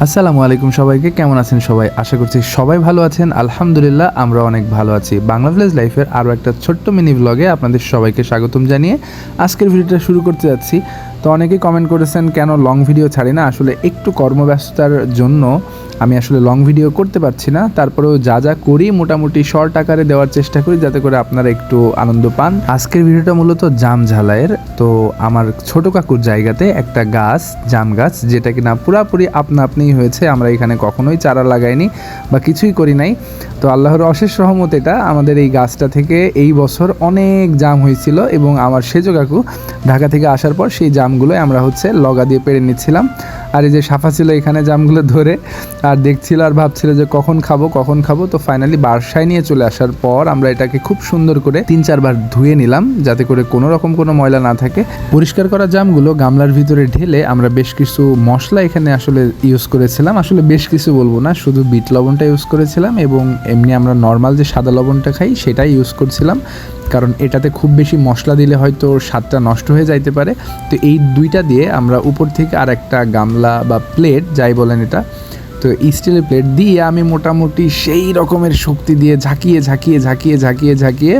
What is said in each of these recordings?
আসসালামু আলাইকুম সবাইকে, কেমন আছেন সবাই? আশা করছি সবাই ভালো আছেন। আলহামদুলিল্লাহ আমরা অনেক ভালো আছি। বাংলা ভিলেজ লাইফের আরও একটা ছোট্ট মিনি ব্লগে আপনাদের সবাইকে স্বাগতম জানিয়ে আজকের ভিডিওটা শুরু করতে যাচ্ছি। তো অনেকেই কমেন্ট করেছেন কেন লং ভিডিও ছাড়ি না। আসলে একটু কর্মব্যস্ততার জন্য আমি আসলে লং ভিডিও করতে পারছি না। তারপরেও যা যা করি মোটামুটি শর্ট আকারে দেওয়ার চেষ্টা করি যাতে করে আপনারা একটু আনন্দ পান। আজকের ভিডিওটা মূলত জাম ঝালাইয়ের। তো আমার ছোট কাকুর জায়গাতে একটা গাছ, জাম গাছ, যেটা কিনা পুরাপুরি আপনা আপনিই হয়েছে। আমরা এখানে কখনোই চারা লাগাইনি বা কিছুই করি নাই। তো আল্লাহর অশেষ রহমত, এটা আমাদের এই গাছটা থেকে এই বছর অনেক জাম হয়েছিল এবং আমার সেজো কাকু ঢাকা থেকে আসার পর সেই জামগুলোই আমরা লগা দিয়ে পেড়ে নিচ্ছিলাম। আর এই যে সাফা ছিল এখানে জামগুলো ধরে আর দেখছিল আর ভাবছিল যে কখন খাবো। তো ফাইনালি বাসায় নিয়ে চলে আসার পর আমরা এটাকে খুব সুন্দর করে 3-4 বার ধুয়ে নিলাম যাতে করে কোনো রকম কোনো ময়লা না থাকে। পরিষ্কার করা জামগুলো গামলার ভিতরে ঢেলে আমরা বেশ কিছু মশলা এখানে আসলে ইউজ করেছিলাম। আসলে বেশ কিছু বলবো না, শুধু বিট লবণটা ইউজ করেছিলাম এবং এমনি আমরা নর্মাল যে সাদা লবণটা খাই সেটাই ইউজ করছিলাম, কারণ এটাতে খুব বেশি মশলা দিলে হয়তো স্বাদটা নষ্ট হয়ে যাইতে পারে। তো এই দুইটা দিয়ে আমরা উপর থেকে আর একটা গামলা বা প্লেট যাই বলেন এটা, তো স্টিলের প্লেট দিয়ে আমি মোটামুটি সেই রকমের শক্তি দিয়ে ঝাঁকিয়ে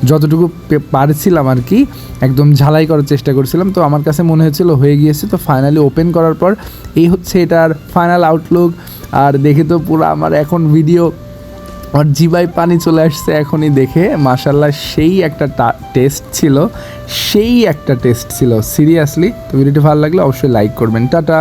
যতটুকু পারছিলাম আর কি একদম ঝালাই করার চেষ্টা করছিলাম। তো আমার কাছে মনে হচ্ছিল হয়ে গিয়েছে। তো ফাইনালি ওপেন করার পর এই হচ্ছে এটার ফাইনাল আউটলুক। আর দেখে তো পুরো আমার এখন ভিডিও আমার জিভায় পানি চলে আসছে এখনই দেখে। মাশাআল্লাহ সেই একটা টেস্ট ছিল সিরিয়াসলি। তো ভিডিওটি ভালো লাগলে অবশ্যই লাইক করবেন। টাটা।